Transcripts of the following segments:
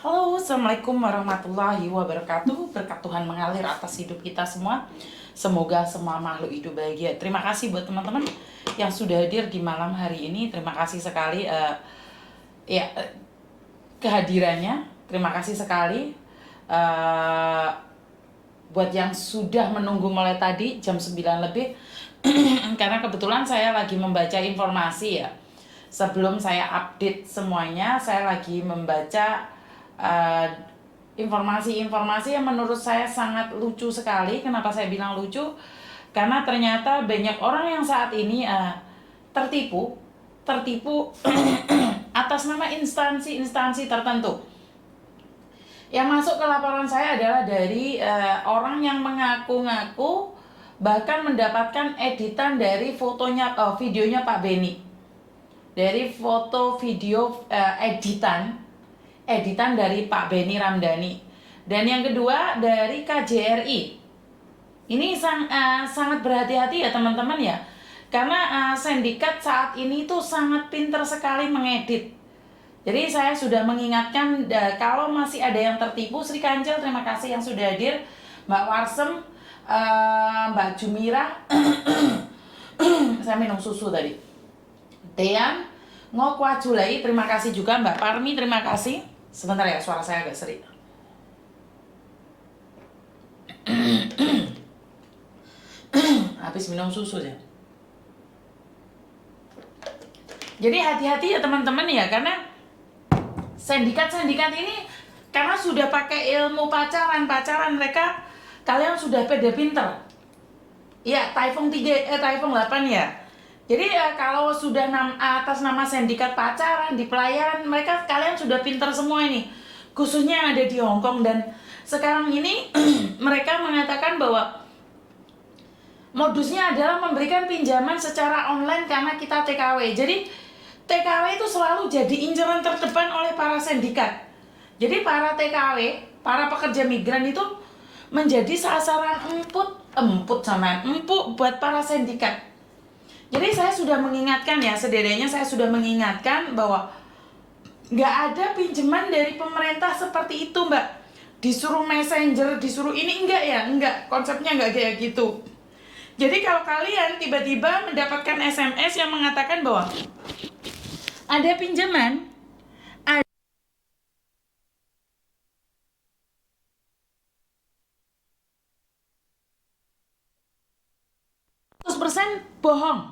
Halo, Assalamualaikum warahmatullahi wabarakatuh. Berkat Tuhan mengalir atas hidup kita semua. Semoga semua makhluk hidup bahagia. Terima kasih buat teman-teman yang sudah hadir di malam hari ini. Terima kasih sekali kehadirannya. Terima kasih sekali buat yang sudah menunggu mulai tadi jam 9 lebih. Karena kebetulan saya lagi membaca informasi ya. Sebelum saya update semuanya, saya lagi membaca informasi-informasi yang menurut saya sangat lucu sekali. Kenapa saya bilang lucu? Karena ternyata banyak orang yang saat ini tertipu atas nama instansi-instansi tertentu. Yang masuk ke laporan saya adalah dari orang yang mengaku-ngaku bahkan mendapatkan editan dari videonya Pak Beni. Dari foto video editan dari Pak Beni Ramdhani. Dan yang kedua dari KJRI. Ini sangat berhati-hati ya teman-teman ya. Karena sindikat saat ini tuh sangat pintar sekali mengedit. Jadi saya sudah mengingatkan kalau masih ada yang tertipu. Sri Kancil, terima kasih yang sudah hadir. Mbak Warsem, Mbak Jumira. Saya minum susu tadi. Dean Ngokwajulai, terima kasih juga. Mbak Parmi, terima kasih. Sebentar ya, suara saya agak serik. Habis minum susu ya. Jadi hati-hati ya teman-teman ya, karena sindikat ini karena sudah pakai ilmu pacaran mereka, kalian sudah pede pinter. Ya, Taifung 8 ya. Jadi kalau sudah atas nama sindikat pacaran di pelayaran, kalian sudah pinter semua ini. Khususnya yang ada di Hong Kong. Dan sekarang ini mereka mengatakan bahwa modusnya adalah memberikan pinjaman secara online karena kita TKW. Jadi TKW itu selalu jadi inceran terdepan oleh para sindikat. Jadi para TKW, para pekerja migran itu menjadi sasaran empuk buat para sindikat. Jadi saya sudah mengingatkan ya, setidaknya saya sudah mengingatkan bahwa nggak ada pinjaman dari pemerintah seperti itu, Mbak. Disuruh messenger, disuruh ini, enggak ya, enggak. Konsepnya enggak kayak gitu. Jadi kalau kalian tiba-tiba mendapatkan SMS yang mengatakan bahwa ada pinjaman, ada 100% bohong.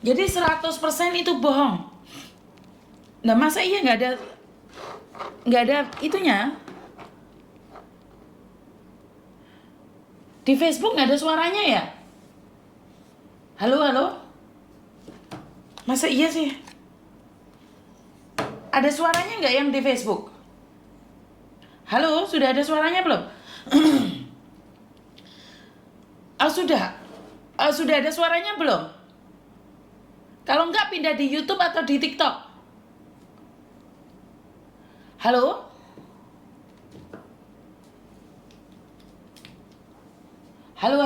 Jadi 100% itu bohong. Nah, masa iya nggak ada itunya? Di Facebook nggak ada suaranya ya? Halo? Masa iya sih? Ada suaranya nggak yang di Facebook? Halo, sudah ada suaranya belum? Sudah ada suaranya belum? Kalau enggak, pindah di YouTube atau di TikTok. Halo? Halo,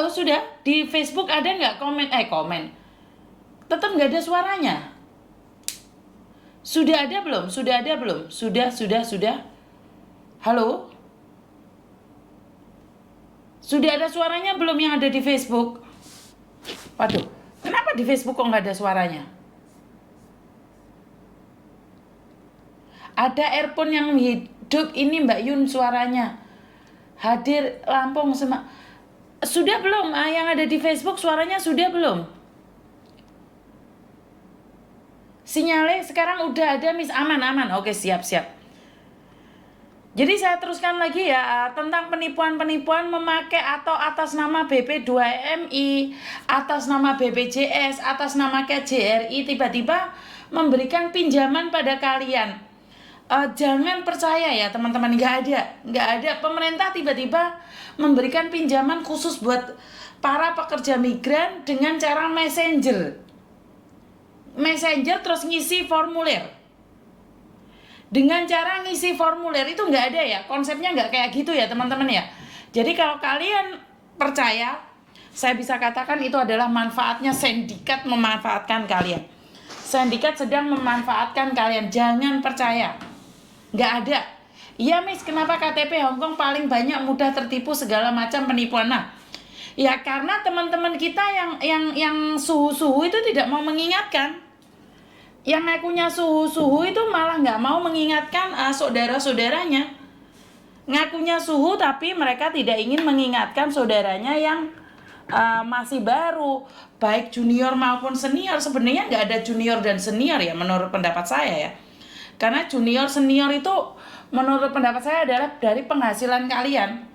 sudah? Di Facebook ada nggak komen? Tetap nggak ada suaranya. Sudah ada belum? Sudah. Halo? Sudah ada suaranya belum yang ada di Facebook? Waduh, kenapa di Facebook kok nggak ada suaranya? Ada earphone yang hidup ini Mbak Yun suaranya. Hadir Lampung sudah belum? Yang ada di Facebook suaranya sudah belum? Sinyalnya sekarang udah ada, Miss. Aman. Oke, siap. Jadi saya teruskan lagi ya tentang penipuan memakai atau atas nama BP2MI, atas nama BPJS, atas nama KJRI tiba-tiba memberikan pinjaman pada kalian. Jangan percaya ya teman-teman, nggak ada pemerintah tiba-tiba memberikan pinjaman khusus buat para pekerja migran dengan cara messenger terus ngisi formulir. Dengan cara ngisi formulir itu nggak ada ya, konsepnya nggak kayak gitu ya teman-teman ya. Jadi kalau kalian percaya, saya bisa katakan itu adalah manfaatnya sindikat memanfaatkan kalian. sindikat sedang memanfaatkan kalian. Jangan percaya. Nggak ada. Iya Miss, kenapa KTP Hongkong paling banyak mudah tertipu segala macam penipuan? Nah, ya karena teman-teman kita yang suhu-suhu itu tidak mau mengingatkan. Yang ngakunya suhu-suhu itu malah nggak mau mengingatkan saudara-saudaranya. Ngakunya suhu tapi mereka tidak ingin mengingatkan saudaranya yang masih baru, baik junior maupun senior. Sebenarnya nggak ada junior dan senior ya menurut pendapat saya ya. Karena junior senior itu menurut pendapat saya adalah dari penghasilan kalian.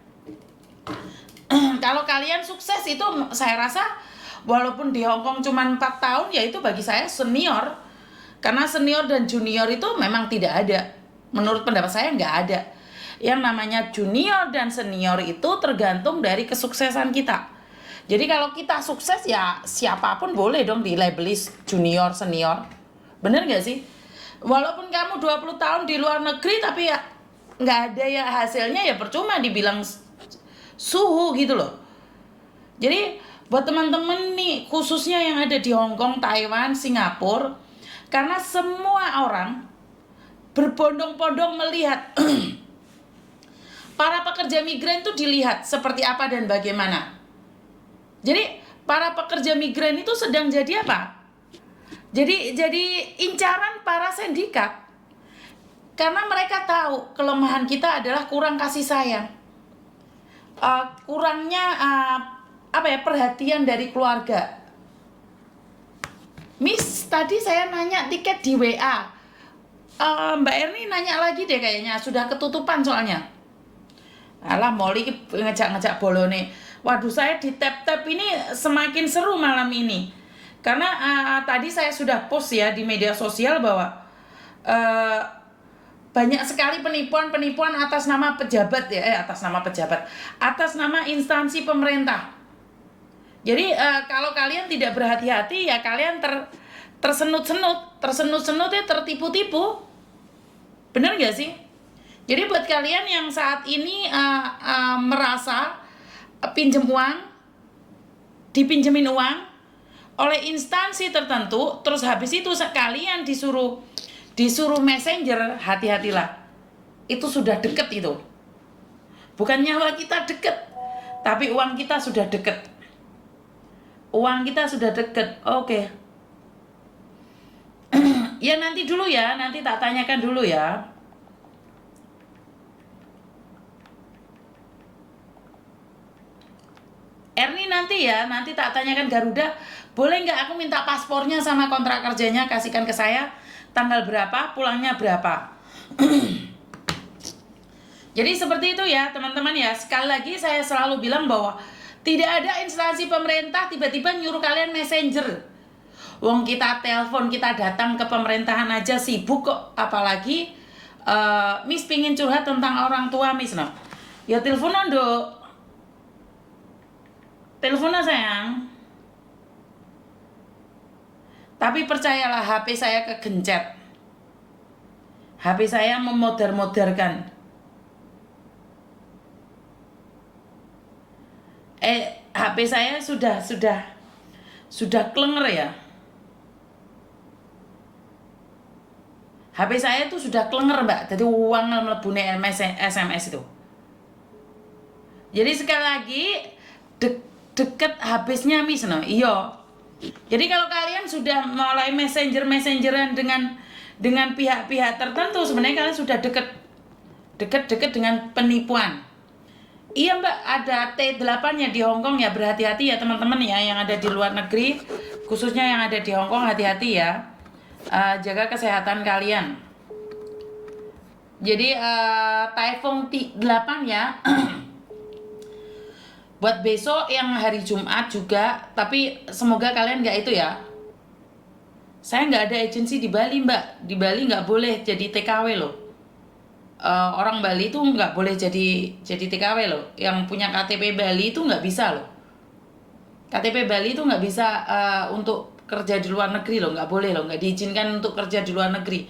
Kalau kalian sukses itu saya rasa walaupun di Hongkong cuma 4 tahun ya itu bagi saya senior. Karena senior dan junior itu memang tidak ada. Menurut pendapat saya nggak ada. Yang namanya junior dan senior itu tergantung dari kesuksesan kita. Jadi kalau kita sukses ya siapapun boleh dong dilabeli junior senior. Bener nggak sih? Walaupun kamu 20 tahun di luar negeri tapi ya nggak ada ya hasilnya ya percuma dibilang suhu gitu loh. Jadi buat teman-teman nih khususnya yang ada di Hongkong, Taiwan, Singapura, karena semua orang berbondong-bondong melihat para pekerja migran itu dilihat seperti apa dan bagaimana. Jadi para pekerja migran itu sedang jadi apa? Jadi incaran para sindikat. Karena mereka tahu kelemahan kita adalah kurang kasih sayang. Kurangnya perhatian dari keluarga. Miss, tadi saya nanya tiket di WA. Mbak Erni nanya lagi deh kayaknya, sudah ketutupan soalnya. Alah, Molly ngejak-ngejak bolone. Waduh, saya di tap-tap ini semakin seru malam ini. Karena tadi saya sudah post ya di media sosial bahwa banyak sekali penipuan atas nama pejabat ya, atas nama instansi pemerintah. Jadi kalau kalian tidak berhati-hati ya kalian tersenut-senut ya tertipu-tipu. Bener nggak sih? Jadi buat kalian yang saat ini merasa pinjem uang, dipinjemin uang oleh instansi tertentu, terus habis itu kalian disuruh messenger, hati-hatilah. Itu sudah deket itu. Bukan nyawa kita deket, tapi uang kita sudah deket. Uang kita sudah deket. Oke. Ya nanti dulu ya, nanti tak tanyakan dulu ya. Erni nanti ya, nanti tak tanyakan Garuda, boleh nggak aku minta paspornya sama kontrak kerjanya kasihkan ke saya, tanggal berapa, pulangnya berapa. Jadi seperti itu ya teman-teman ya. Sekali lagi saya selalu bilang bahwa tidak ada instansi pemerintah tiba-tiba nyuruh kalian messenger. Wong kita telepon, kita datang ke pemerintahan aja sibuk kok, apalagi Miss pingin curhat tentang orang tua Miss no. Ya teleponan dok. Teleponnya sayang. Tapi percayalah HP saya kegencet. HP saya memodar-modarkan. HP saya sudah klenger ya. HP saya itu sudah klenger mbak. Jadi uang melebuni SMS itu. Jadi sekali lagi deket habisnya Miss no. Iya. Jadi kalau kalian sudah mulai messengeran dengan pihak-pihak tertentu, sebenarnya kalian sudah deket dengan penipuan. Iya mbak, ada T8-nya di Hongkong ya, berhati-hati ya teman-teman ya yang ada di luar negeri, khususnya yang ada di Hongkong, hati-hati ya. Jaga kesehatan kalian. Jadi Typhoon 8 ya. Buat besok yang hari Jumat juga, tapi semoga kalian nggak itu ya. Saya nggak ada agensi di Bali mbak. Di Bali nggak boleh jadi TKW loh. Orang Bali itu nggak boleh jadi TKW loh. Yang punya KTP Bali itu nggak bisa loh. KTP Bali itu nggak bisa untuk kerja di luar negeri loh, nggak boleh loh, nggak diizinkan untuk kerja di luar negeri.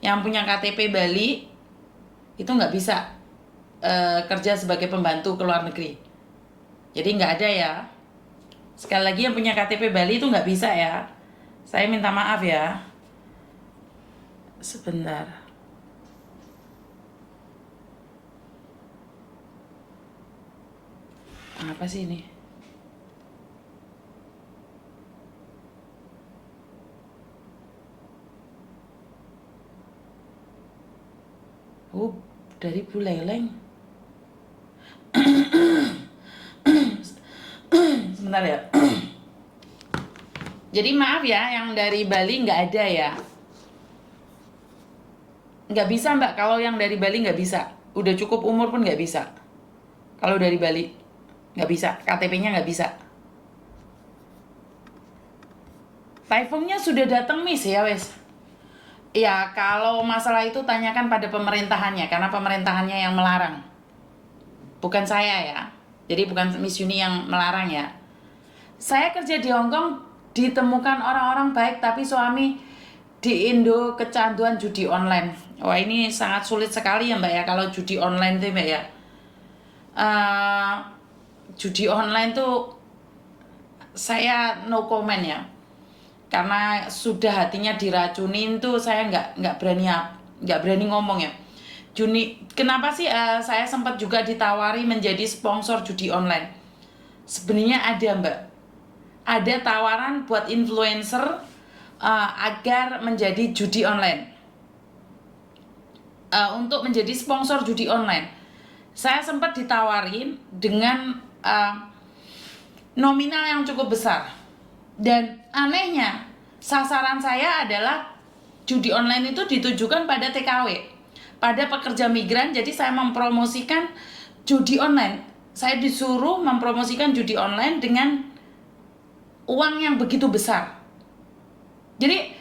Yang punya KTP Bali itu nggak bisa kerja sebagai pembantu ke luar negeri. Jadi nggak ada ya. Sekali lagi yang punya KTP Bali itu nggak bisa ya. Saya minta maaf ya. Sebentar. Apa sih ini? Oh, dari Buleleng. Sebentar ya. Jadi maaf ya, yang dari Bali nggak ada ya. Nggak bisa Mbak, kalau yang dari Bali nggak bisa. Udah cukup umur pun nggak bisa. Kalau dari Bali nggak bisa, KTP-nya nggak bisa. Typhoonnya sudah datang Miss ya wes. Ya kalau masalah itu tanyakan pada pemerintahannya, karena pemerintahannya yang melarang. Bukan saya ya. Jadi bukan Miss Yuni yang melarang ya. Saya kerja di Hong Kong, ditemukan orang-orang baik tapi suami di Indo kecanduan judi online. Wah ini sangat sulit sekali ya Mbak ya kalau judi online tuh Mbak ya. Judi online tuh saya no comment ya, karena sudah hatinya diracunin tuh saya nggak berani ngomong ya. Kenapa sih saya sempat juga ditawari menjadi sponsor judi online? Sebenarnya ada Mbak, ada tawaran buat influencer agar menjadi judi online, untuk menjadi sponsor judi online. Saya sempat ditawarin dengan nominal yang cukup besar, dan anehnya sasaran saya adalah judi online itu ditujukan pada TKW, pada pekerja migran. Jadi saya mempromosikan judi online, saya disuruh mempromosikan judi online dengan uang yang begitu besar. Jadi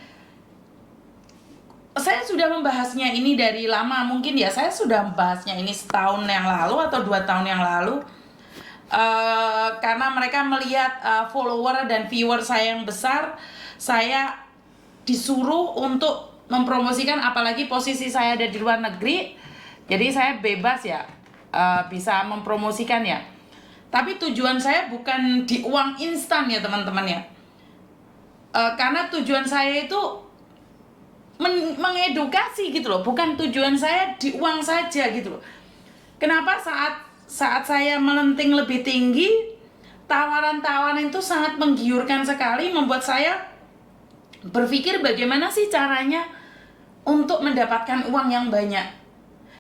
saya sudah membahasnya ini dari lama, mungkin ya saya sudah membahasnya ini setahun yang lalu atau 2 tahun yang lalu. Karena mereka melihat follower dan viewer saya yang besar, saya disuruh untuk mempromosikan, apalagi posisi saya ada di luar negeri, jadi saya bebas ya, bisa mempromosikan ya. Tapi tujuan saya bukan di uang instan ya teman-teman ya, karena tujuan saya itu mengedukasi gitu loh, bukan tujuan saya di uang saja gitu loh. Kenapa saat saya melenting lebih tinggi, tawaran-tawaran itu sangat menggiurkan sekali, membuat saya berpikir bagaimana sih caranya untuk mendapatkan uang yang banyak.